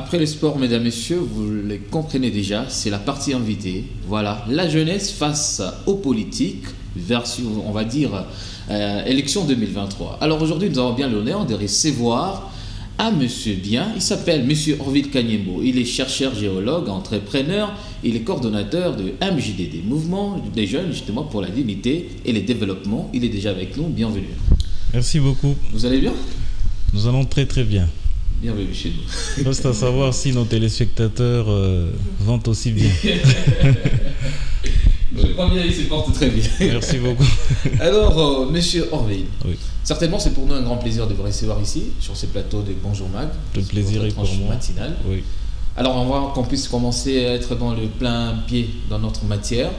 Après le sport, mesdames, messieurs, vous le comprenez déjà, c'est la partie invitée. Voilà, la jeunesse face aux politiques, version, on va dire, élection 2023. Alors aujourd'hui, nous avons bien l'honneur de recevoir un monsieur bien. Il s'appelle monsieur Orville Kanyembo. Il est chercheur géologue, entrepreneur. Il est coordonnateur de MJDD, Mouvement des jeunes justement pour la dignité et le développement. Il est déjà avec nous. Bienvenue. Merci beaucoup. Vous allez bien? Nous allons très très bien. Bienvenue chez nous. Reste à savoir si nos téléspectateurs vont aussi bien. Je crois bien, il se porte très bien. Merci beaucoup. Alors, monsieur Orville, oui. Certainement c'est pour nous un grand plaisir de vous recevoir ici, sur ces plateaux de Bonjour Mag. Le plaisir est pour moi. Matinale. Oui. Alors, on va qu'on puisse commencer à être dans le plein pied dans notre matière.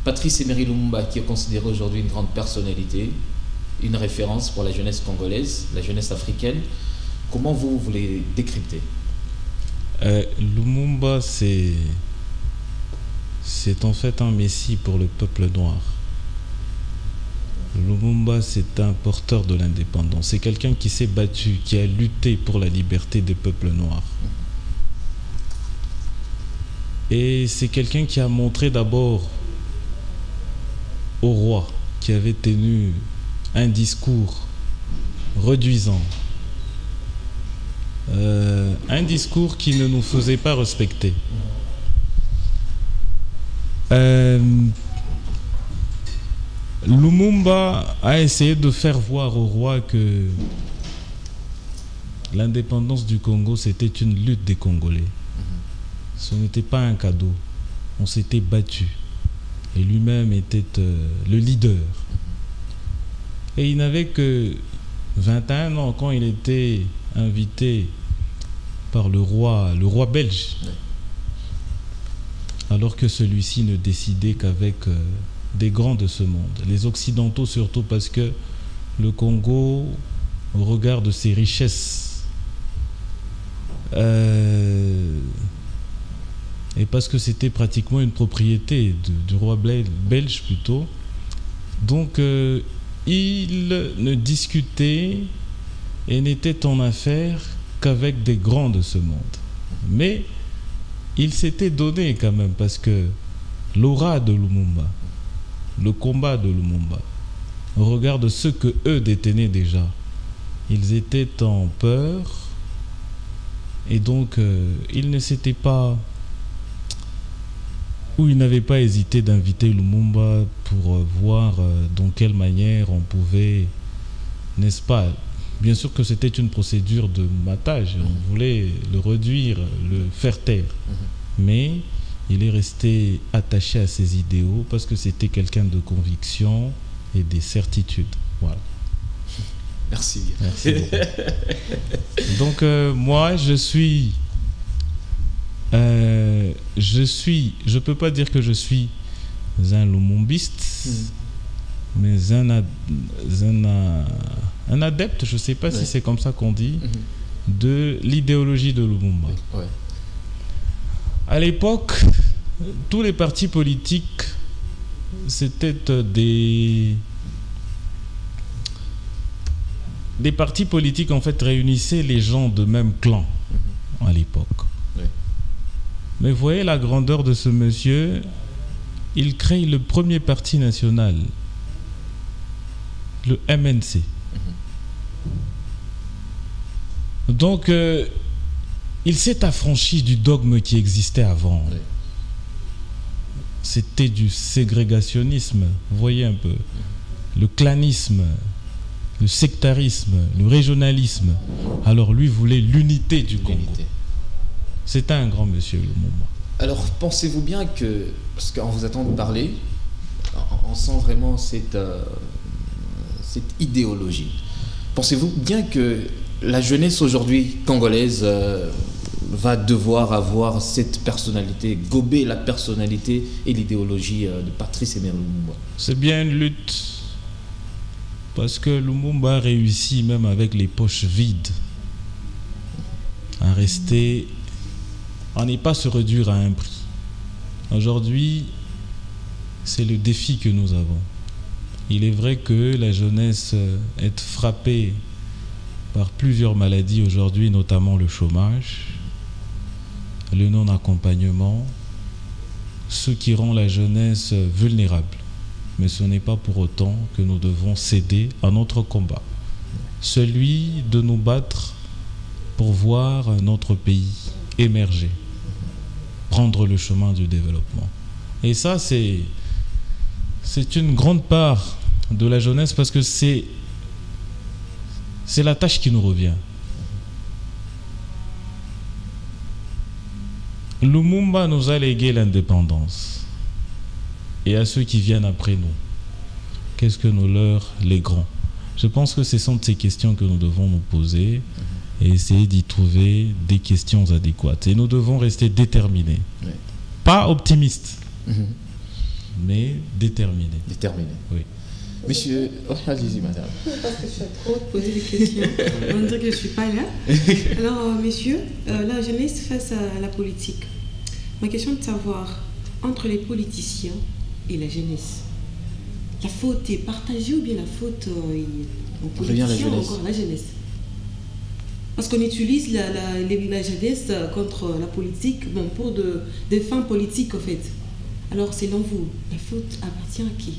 Patrice Emery Lumumba, qui est considéré aujourd'hui une grande personnalité, une référence pour la jeunesse congolaise, la jeunesse africaine. Comment vous les décryptez? Lumumba, c'est en fait un messie pour le peuple noir. Lumumba, c'est un porteur de l'indépendance. C'est quelqu'un qui s'est battu, qui a lutté pour la liberté des peuples noirs. Et c'est quelqu'un qui a montré d'abord au roi, qui avait tenu un discours réduisant, un discours qui ne nous faisait pas respecter. Lumumba a essayé de faire voir au roi que l'indépendance du Congo, c'était une lutte des Congolais. Ce n'était pas un cadeau. On s'était battu. Et lui-même était le leader. Et il n'avait que 21 ans quand il était invité par le roi belge. Alors que celui-ci ne décidait qu'avec des grands de ce monde. Les Occidentaux surtout, parce que le Congo, au regard de ses richesses, et parce que c'était pratiquement une propriété du roi belge plutôt, donc il ne discutait et n'était en affaire qu'avec des grands de ce monde. Mais il s'était donné quand même, parce que l'aura de Lumumba, le combat de Lumumba, au regard de ce que eux détenaient déjà, ils étaient en peur, et donc ils ne s'étaient pas, ou ils n'avaient pas hésité d'inviter Lumumba pour voir dans quelle manière on pouvait, n'est-ce pas, bien sûr que c'était une procédure de matage, on voulait le réduire, le faire taire, mais il est resté attaché à ses idéaux parce que c'était quelqu'un de conviction et des certitudes. Voilà. Merci. Merci beaucoup. Donc moi, je peux pas dire que je suis un lumumbiste, mais un adepte, je sais pas si c'est comme ça qu'on dit, de l'idéologie de Lumumba. Ouais. À l'époque, tous les partis politiques, c'était des partis politiques en fait réunissaient les gens de même clan à l'époque. Mais vous voyez la grandeur de ce monsieur, il crée le premier parti national, le MNC. Donc, il s'est affranchi du dogme qui existait avant. C'était du ségrégationnisme, vous voyez un peu, le clanisme, le sectarisme, le régionalisme. Alors lui voulait l'unité du Congo. C'était un grand monsieur, Lumumba. Alors, pensez-vous bien que, parce qu'en vous attendant parler, on sent vraiment cette idéologie. Pensez-vous bien que la jeunesse aujourd'hui congolaise va devoir avoir cette personnalité, gober la personnalité et l'idéologie de Patrice Emery Lumumba? C'est bien une lutte, parce que Lumumba a réussi, même avec les poches vides, à rester, à ne pas se réduire à un prix. Aujourd'hui, c'est le défi que nous avons. Il est vrai que la jeunesse est frappée par plusieurs maladies aujourd'hui, notamment le chômage. le non-accompagnement, ce qui rend la jeunesse vulnérable. Mais ce n'est pas pour autant que nous devons céder à notre combat. Celui de nous battre pour voir notre pays émerger, prendre le chemin du développement. Et ça, c'est une grande part de la jeunesse parce que c'est la tâche qui nous revient. Lumumba nous a légué l'indépendance. Et à ceux qui viennent après nous, qu'est-ce que nous leur léguons? Je pense que ce sont ces questions que nous devons nous poser et essayer d'y trouver des questions adéquates. Et nous devons rester déterminés. Oui. Pas optimistes, mais déterminés. Déterminés. Oui. Monsieur, allez-y, madame. Parce que je suis trop de poser des questions. On dirait que je ne suis pas là. Alors, messieurs, la jeunesse face à la politique. Ma question est de savoir, entre les politiciens et la jeunesse, la faute est partagée ou bien la faute aux politiciens ou encore la jeunesse? Parce qu'on utilise la jeunesse contre la politique, bon, pour des fins politiques, en fait. Alors, selon vous, la faute appartient à qui?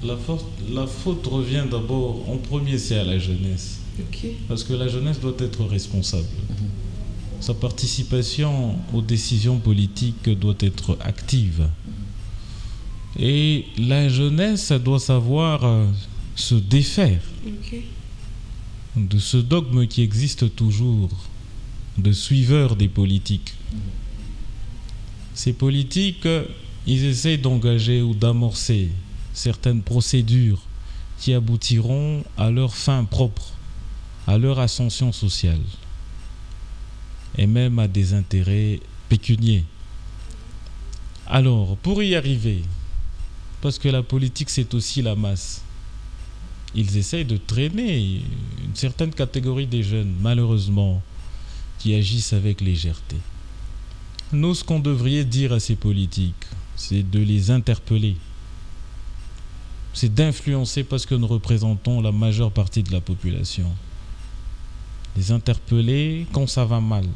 La faute revient d'abord, en premier, c'est à la jeunesse. Okay. Parce que la jeunesse doit être responsable. Sa participation aux décisions politiques doit être active. Et la jeunesse doit savoir se défaire de ce dogme qui existe toujours, de suiveurs des politiques. Ces politiques, ils essaient d'engager ou d'amorcer certaines procédures qui aboutiront à leur fin propre, à leur ascension sociale et même à des intérêts pécuniaires. Alors, pour y arriver, parce que la politique c'est aussi la masse, ils essayent de traîner une certaine catégorie des jeunes, malheureusement, qui agissent avec légèreté. Nous, ce qu'on devrait dire à ces politiques, c'est de les interpeller. C'est d'influencer parce que nous représentons la majeure partie de la population. Les interpeller quand ça va mal.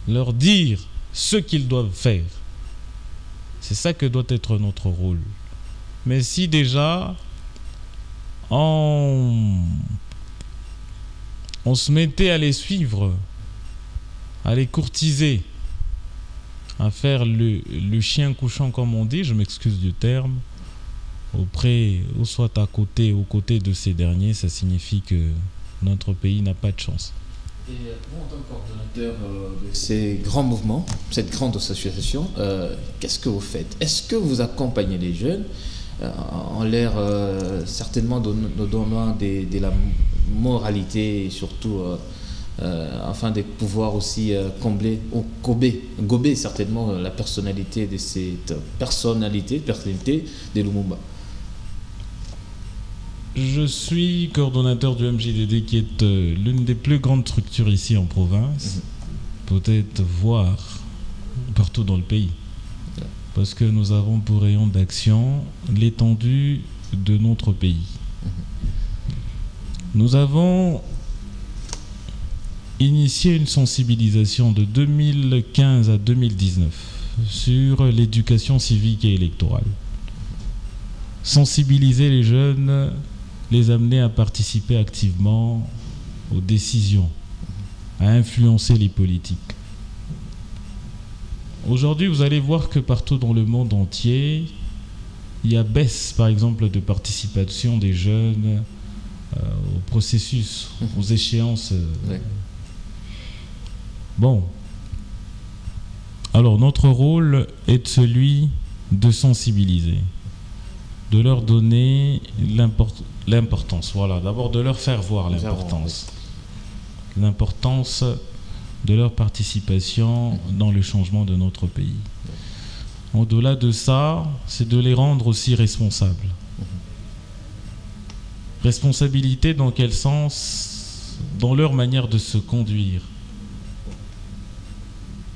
Leur dire ce qu'ils doivent faire. C'est ça que doit être notre rôle. Mais si déjà on se mettait à les suivre, à les courtiser, à faire le chien couchant comme on dit, je m'excuse du terme, auprès ou soit à côté, aux côtés de ces derniers, ça signifie que notre pays n'a pas de chance. Et vous, en tant que coordonnateur de ces grands mouvements, cette grande association, qu'est-ce que vous faites? Est-ce que vous accompagnez les jeunes en l'air certainement donnant de la moralité et surtout afin de pouvoir aussi gober certainement la personnalité de cette personnalité de Lumumba? Je suis coordonnateur du MJDD qui est l'une des plus grandes structures ici en province, peut-être voire partout dans le pays. Parce que nous avons pour rayon d'action l'étendue de notre pays. Nous avons initié une sensibilisation de 2015 à 2019 sur l'éducation civique et électorale. Sensibiliser les jeunes, les amener à participer activement aux décisions, à influencer les politiques. Aujourd'hui, vous allez voir que partout dans le monde entier, il y a baisse, par exemple, de participation des jeunes au processus, aux échéances. Bon. Alors, notre rôle est celui de sensibiliser, de leur donner l'importance. Voilà, d'abord de leur faire voir l'importance. L'importance de leur participation dans le changement de notre pays. Au-delà de ça, c'est de les rendre aussi responsables. Responsabilité dans quel sens? Dans leur manière de se conduire.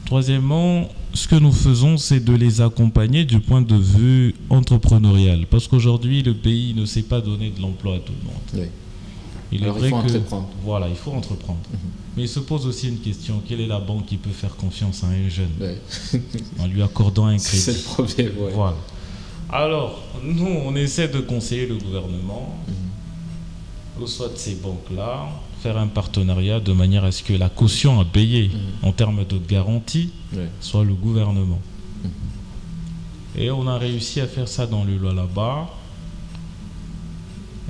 Troisièmement, ce que nous faisons, c'est de les accompagner du point de vue entrepreneurial. Parce qu'aujourd'hui, le pays ne sait pas donner de l'emploi à tout le monde. Oui. Alors, il faut entreprendre. Voilà, il faut entreprendre. Mais il se pose aussi une question, quelle est la banque qui peut faire confiance à un jeune en lui accordant un crédit? C'est le problème, ouais. Voilà. Alors, nous, on essaie de conseiller le gouvernement, ou soit de ces banques-là, faire un partenariat de manière à ce que la caution à payer en termes de garantie soit le gouvernement. Et on a réussi à faire ça dans le là-bas.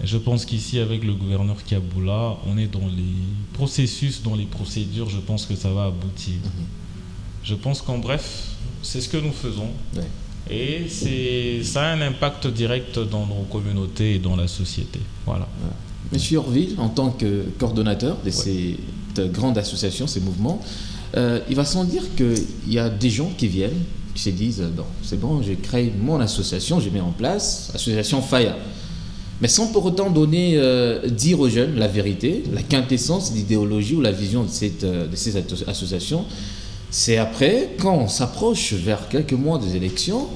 Je pense qu'ici, avec le gouverneur Kiaboula, on est dans les processus, dans les procédures, je pense que ça va aboutir. Je pense qu'en bref, c'est ce que nous faisons. Et ça a un impact direct dans nos communautés et dans la société. Voilà. Monsieur Orville, en tant que coordonnateur de ces grandes associations, ces mouvements, il va sans dire qu'il y a des gens qui viennent, qui se disent « Bon, c'est bon, j'ai créé mon association, j'ai mis en place, association Faya ». Mais sans pour autant dire aux jeunes la vérité, la quintessence, l'idéologie ou la vision de ces associations. C'est après, quand on s'approche vers quelques mois des élections,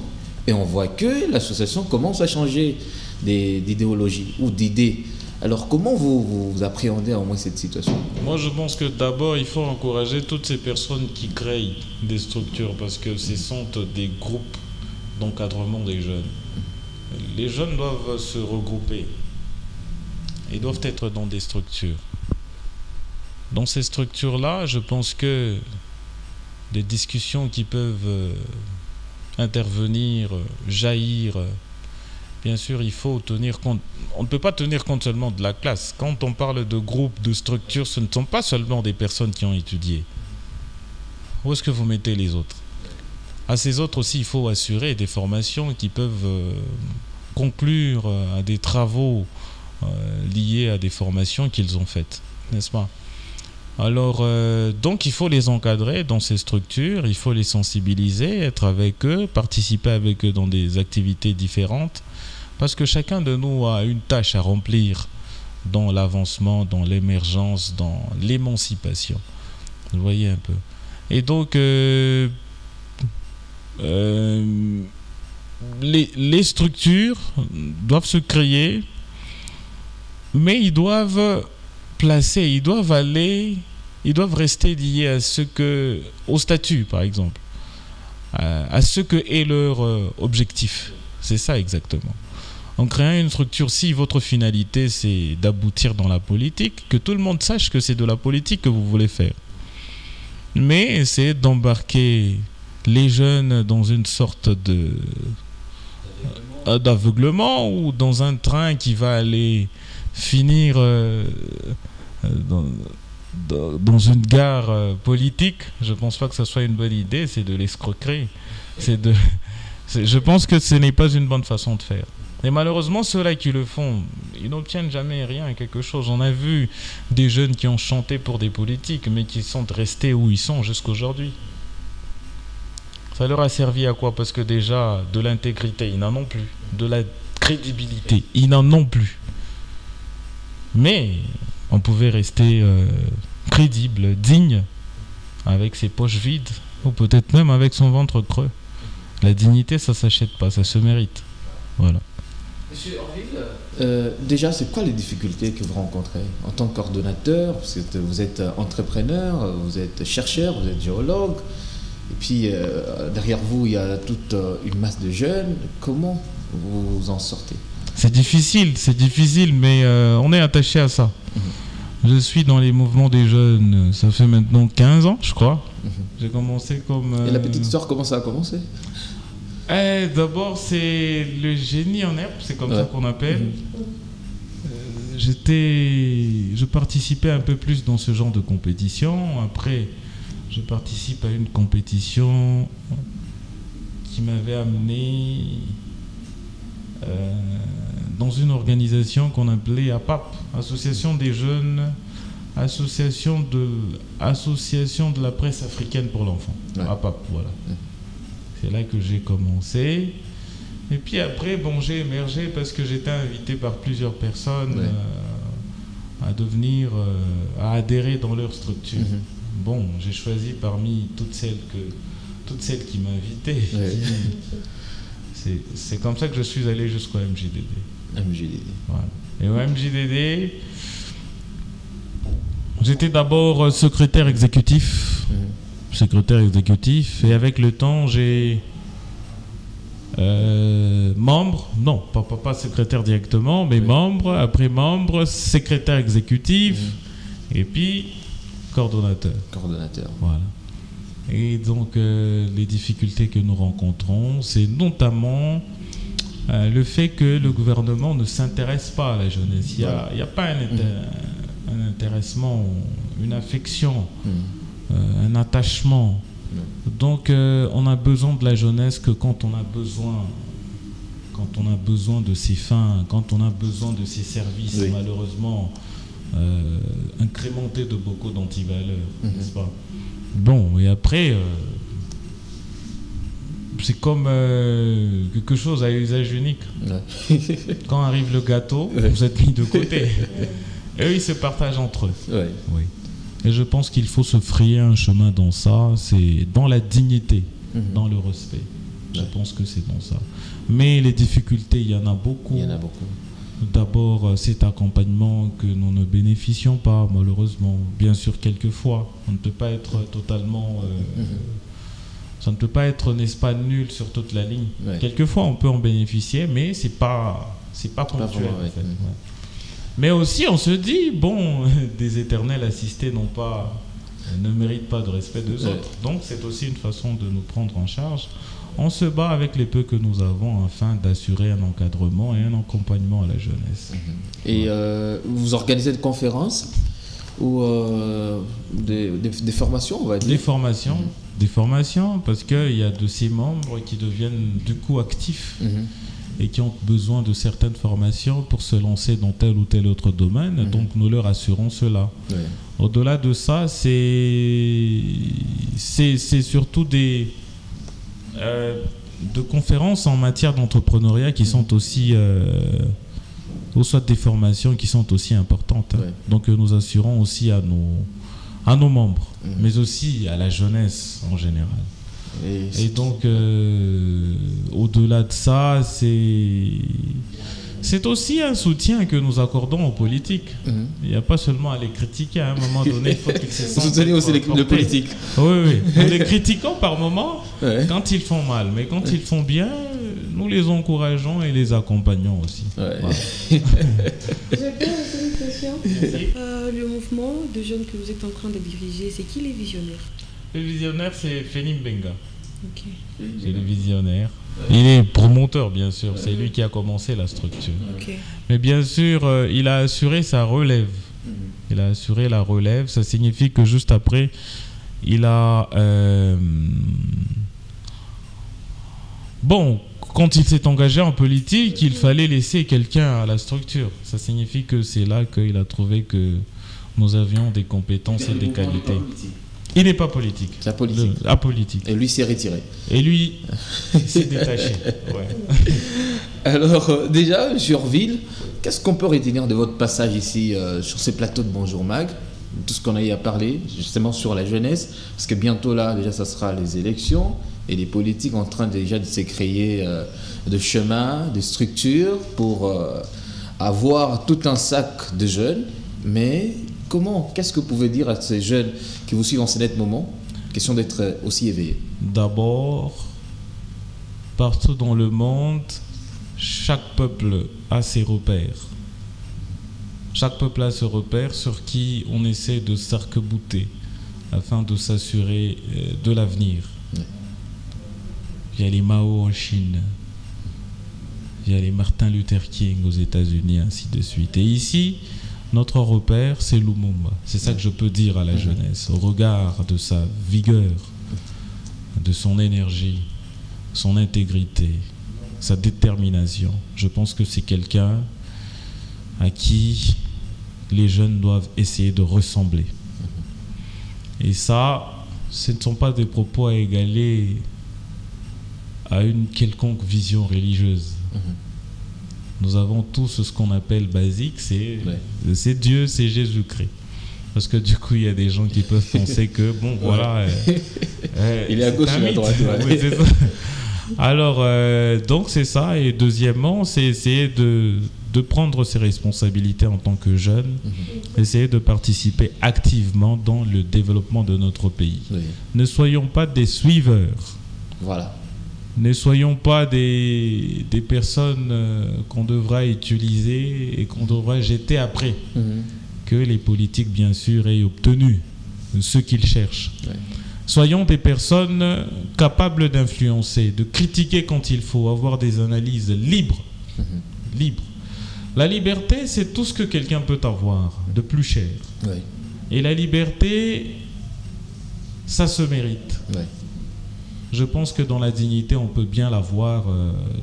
et on voit que l'association commence à changer d'idéologie ou d'idées. Alors comment vous appréhendez au moins cette situation? Moi je pense que d'abord il faut encourager toutes ces personnes qui créent des structures, parce que ce sont des groupes d'encadrement des jeunes. Les jeunes doivent se regrouper. Ils doivent être dans des structures. Dans ces structures-là, je pense que des discussions qui peuvent intervenir, jaillir, bien sûr, il faut tenir compte. On ne peut pas tenir compte seulement de la classe. Quand on parle de groupes, de structures, ce ne sont pas seulement des personnes qui ont étudié. Où est-ce que vous mettez les autres? À ces autres aussi, il faut assurer des formations qui peuvent conclure à des travaux liés à des formations qu'ils ont faites, n'est-ce pas? Alors, donc, il faut les encadrer dans ces structures, il faut les sensibiliser, être avec eux, participer avec eux dans des activités différentes, parce que chacun de nous a une tâche à remplir dans l'avancement, dans l'émergence, dans l'émancipation. Vous voyez un peu. Et donc, les structures doivent se créer, mais ils doivent rester liés au statut, par exemple, à ce que est leur objectif. C'est ça exactement. En créant une structure, si votre finalité c'est d'aboutir dans la politique, que tout le monde sache que c'est de la politique que vous voulez faire. Mais essayez d'embarquer les jeunes dans une sorte d'aveuglement ou dans un train qui va aller finir dans une gare politique. Je ne pense pas que ce soit une bonne idée, c'est de l'escroquerie. Je pense que ce n'est pas une bonne façon de faire. Et malheureusement, ceux-là qui le font, ils n'obtiennent jamais rien, quelque chose. On a vu des jeunes qui ont chanté pour des politiques, mais qui sont restés où ils sont jusqu'aujourd'hui. Ça leur a servi à quoi? Parce que déjà, de l'intégrité, ils n'en ont plus. De la crédibilité, ils n'en ont plus. Mais on pouvait rester crédible, digne, avec ses poches vides, ou peut-être même avec son ventre creux. La dignité, ça ne s'achète pas, ça se mérite. Voilà. Monsieur Orville, déjà, c'est quoi les difficultés que vous rencontrez en tant que coordonnateur? Vous êtes entrepreneur, vous êtes chercheur, vous êtes géologue, et puis derrière vous, il y a toute une masse de jeunes. Comment vous en sortez? C'est difficile, mais on est attaché à ça. Je suis dans les mouvements des jeunes, ça fait maintenant 15 ans, je crois. J'ai commencé comme... Et la petite histoire, comment ça a commencé? D'abord, c'est le génie en herbe, c'est comme ça qu'on appelle. Je participais un peu plus dans ce genre de compétition. Après, je participe à une compétition qui m'avait amené dans une organisation qu'on appelait APAP, Association des jeunes, Association de la presse africaine pour l'enfant. APAP, voilà. C'est là que j'ai commencé. Et puis après, bon, j'ai émergé parce que j'étais invité par plusieurs personnes à adhérer dans leur structure. Bon, j'ai choisi parmi toutes celles qui m'invitaient. C'est comme ça que je suis allé jusqu'au MJDD. MJDD. Voilà. Et au MJDD, J'étais d'abord secrétaire exécutif. Secrétaire exécutif. Et avec le temps, j'ai... membre, non, pas secrétaire directement, mais membre, après membre, secrétaire exécutif, et puis coordonnateur. Voilà. Et donc, les difficultés que nous rencontrons, c'est notamment le fait que le gouvernement ne s'intéresse pas à la jeunesse. Il n'y a pas un intéressement, une affection, un attachement. Donc, on a besoin de la jeunesse que quand on a besoin de ses fins, quand on a besoin de ses services, malheureusement, incrémentés de beaucoup d'antivaleurs, n'est-ce pas? Bon, et après, c'est comme quelque chose à usage unique. Quand arrive le gâteau, vous êtes mis de côté. Et eux, ils se partagent entre eux. Oui. Et je pense qu'il faut se frayer un chemin dans ça, c'est dans la dignité, dans le respect. Je pense que c'est dans ça. Mais les difficultés, il y en a beaucoup. D'abord, cet accompagnement que nous ne bénéficions pas, malheureusement. Bien sûr, quelquefois, on ne peut pas être totalement... ça ne peut pas être, n'est-ce pas, nul sur toute la ligne. Quelquefois, on peut en bénéficier, mais c'est pas ponctuel, en fait. Mais aussi, on se dit, bon, des éternels assistés ne méritent pas de respect des autres. Donc, c'est aussi une façon de nous prendre en charge. On se bat avec les peu que nous avons afin d'assurer un encadrement et un accompagnement à la jeunesse. Et vous organisez des conférences ou des formations, on va dire? Des formations, parce qu'il y a de ces membres qui deviennent du coup actifs. Et qui ont besoin de certaines formations pour se lancer dans tel ou tel autre domaine. Donc, nous leur assurons cela. Au-delà de ça, c'est surtout de conférences en matière d'entrepreneuriat qui sont aussi... ou soit des formations qui sont aussi importantes. Donc, nous assurons aussi à nos membres, mais aussi à la jeunesse en général. Et donc, au-delà de ça, c'est aussi un soutien que nous accordons aux politiques. Il n'y a pas seulement à les critiquer. À un moment donné, il faut qu'ils se sentent... Vous soutenez aussi les politiques. Oui. Nous les critiquons par moment quand ils font mal. Mais quand ils font bien, nous les encourageons et les accompagnons aussi. Voilà. J'ai bien une question. Le mouvement de jeunes que vous êtes en train de diriger, c'est qui les visionnaires? Le visionnaire, c'est Feni Mbenga. C'est le visionnaire. Il est promoteur, bien sûr. C'est lui qui a commencé la structure. Mais bien sûr, il a assuré sa relève. Il a assuré la relève. Ça signifie que juste après, il a... Bon, quand il s'est engagé en politique, il fallait laisser quelqu'un à la structure. Ça signifie que c'est là qu'il a trouvé que nous avions des compétences et des qualités. Il n'est pas politique. C'est apolitique. Apolitique. Et lui s'est retiré. Et lui s'est détaché. Alors, déjà, Urville, qu'est-ce qu'on peut retenir de votre passage ici sur ces plateaux de Bonjour Mag? Tout ce qu'on a eu à parler, justement, sur la jeunesse. Parce que bientôt, là, déjà, ça sera les élections. Et les politiques en train déjà de se créer de chemins, de structures pour avoir tout un sac de jeunes. Mais... qu'est-ce que vous pouvez dire à ces jeunes qui vous suivent en ce net moment? Question d'être aussi éveillé. D'abord, partout dans le monde, chaque peuple a ses repères. Chaque peuple a ses repères sur qui on essaie de s'arc-bouter afin de s'assurer de l'avenir. Il y a les Mao en Chine, il y a les Martin Luther King aux États-Unis, ainsi de suite. Et ici, notre repère, c'est Lumumba. C'est ça que je peux dire à la jeunesse. Au regard de sa vigueur, de son énergie, son intégrité, sa détermination, je pense que c'est quelqu'un à qui les jeunes doivent essayer de ressembler. Et ça, ce ne sont pas des propos à égaler à une quelconque vision religieuse. Nous avons tous ce qu'on appelle basique, c'est Dieu, c'est Jésus-Christ. Parce que du coup, il y a des gens qui peuvent penser que, bon, voilà... il est à gauche ou à droite. Oui, c'est ça. Alors, donc c'est ça. Et deuxièmement, c'est essayer de prendre ses responsabilités en tant que jeune, essayer de participer activement dans le développement de notre pays. Oui. Ne soyons pas des suiveurs. Voilà. Ne soyons pas des personnes qu'on devra utiliser et qu'on devra jeter après que les politiques, bien sûr, aient obtenu ce qu'ils cherchent. Oui. Soyons des personnes capables d'influencer, de critiquer quand il faut, avoir des analyses libres. Libres. La liberté, c'est tout ce que quelqu'un peut avoir de plus cher. Oui. Et la liberté, ça se mérite. Oui. Je pense que dans la dignité, on peut bien l'avoir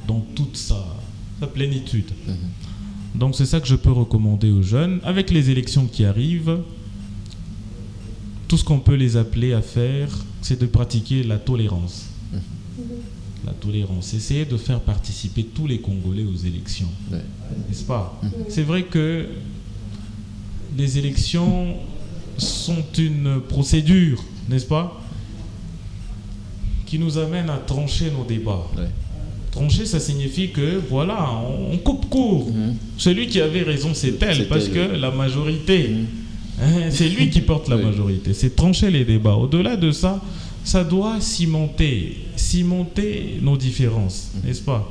dans toute sa plénitude. Donc c'est ça que je peux recommander aux jeunes. Avec les élections qui arrivent, tout ce qu'on peut les appeler à faire, c'est de pratiquer la tolérance. La tolérance. Essayer de faire participer tous les Congolais aux élections. Ouais. N'est-ce pas? C'est vrai que les élections sont une procédure, n'est-ce pas, qui nous amène à trancher nos débats. Ouais. Trancher, ça signifie que, voilà, on coupe court. Celui qui avait raison, c'est elle, parce que la majorité, c'est lui qui porte la majorité. C'est trancher les débats. Au-delà de ça, ça doit cimenter nos différences, n'est-ce pas?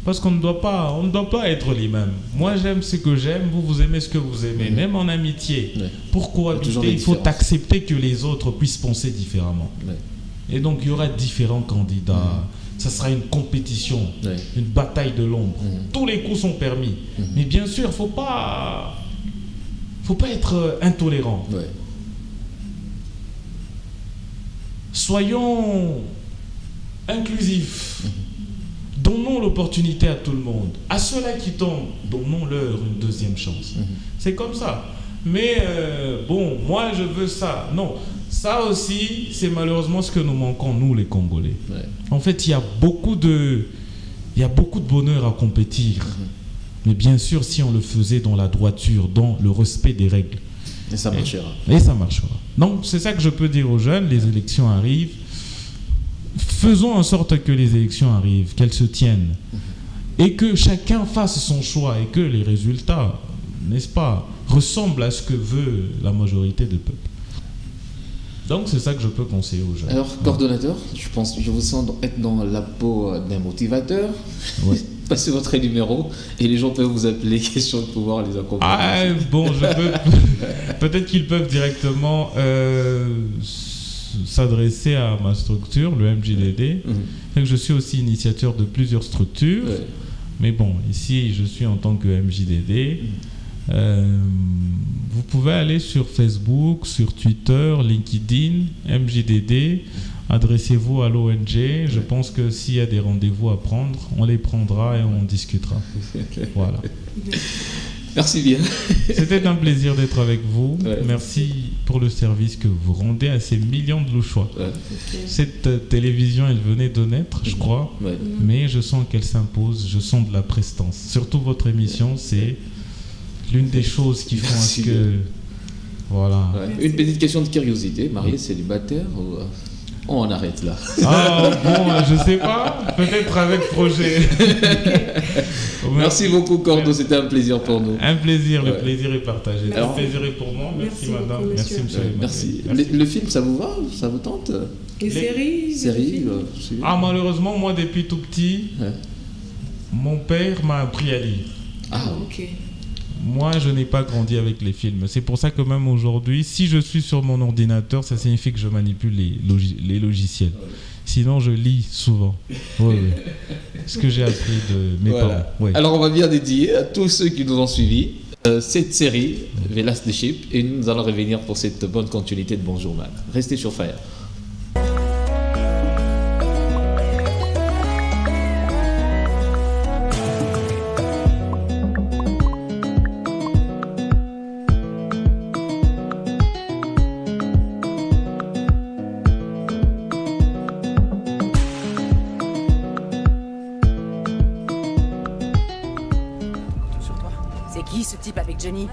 Parce qu'on ne doit pas être les mêmes. Moi, j'aime ce que j'aime, vous aimez ce que vous aimez. Même en amitié, pour cohabiter, il faut accepter que les autres puissent penser différemment. Et donc, il y aura différents candidats. Ça sera une compétition, une bataille de l'ombre. Tous les coups sont permis. Mais bien sûr, il ne faut pas être intolérant. Soyons inclusifs. Donnons l'opportunité à tout le monde. À ceux-là qui tombent, donnons-leur une deuxième chance. C'est comme ça. Mais bon, moi je veux ça. Non, ça aussi, c'est malheureusement ce que nous manquons, nous les Congolais. En fait, il y a beaucoup de bonheur à compétir. Mais bien sûr, si on le faisait dans la droiture, dans le respect des règles. Et ça marchera. Et ça marchera. Donc, c'est ça que je peux dire aux jeunes. Les élections arrivent. Faisons en sorte que les élections arrivent, qu'elles se tiennent. Et que chacun fasse son choix et que les résultats, n'est-ce pas, ressemblent à ce que veut la majorité du peuple. Donc, c'est ça que je peux conseiller aux jeunes. Alors, coordonnateur, je vous sens être dans la peau d'un motivateur. Ouais. Passez votre numéro et les gens peuvent vous appeler, question de pouvoir les accompagner. Ah, bon, peut-être qu'ils peuvent directement s'adresser à ma structure, le MJDD. Je suis aussi initiateur de plusieurs structures. Mais bon, ici, je suis en tant que MJDD. Vous pouvez aller sur Facebook, sur Twitter, LinkedIn, MJDD. Adressez-vous à l'ONG. Je pense que s'il y a des rendez-vous à prendre, on les prendra et on discutera. Voilà. Merci bien. C'était un plaisir d'être avec vous. Merci pour le service que vous rendez à ces millions de Louchois. Cette télévision, elle venait de naître, je crois. Mais je sens qu'elle s'impose. Je sens de la prestance. Surtout votre émission, c'est l'une des choses qui font à ce que... Voilà. Une petite question de curiosité. Marié, célibataire ou... On en arrête là. Ah bon, je sais pas. Peut-être avec projet. Merci beaucoup, Cordo. C'était un plaisir pour nous. Un plaisir. Le plaisir est partagé. Le plaisir est pour moi. Merci madame. Beaucoup, merci monsieur. Merci. Le film, ça vous va? Ça vous tente? Les séries Ah, malheureusement, moi, depuis tout petit, mon père m'a appris à lire. Ah, ok. Moi, je n'ai pas grandi avec les films. C'est pour ça que même aujourd'hui, si je suis sur mon ordinateur, ça signifie que je manipule les logiciels. Sinon, je lis souvent. Ce que j'ai appris de mes parents. Alors, on va bien dédier à tous ceux qui nous ont suivis cette série, The Last Ship, et nous allons revenir pour cette bonne continuité de Bonjour Man. Restez sur Fire. Johnny,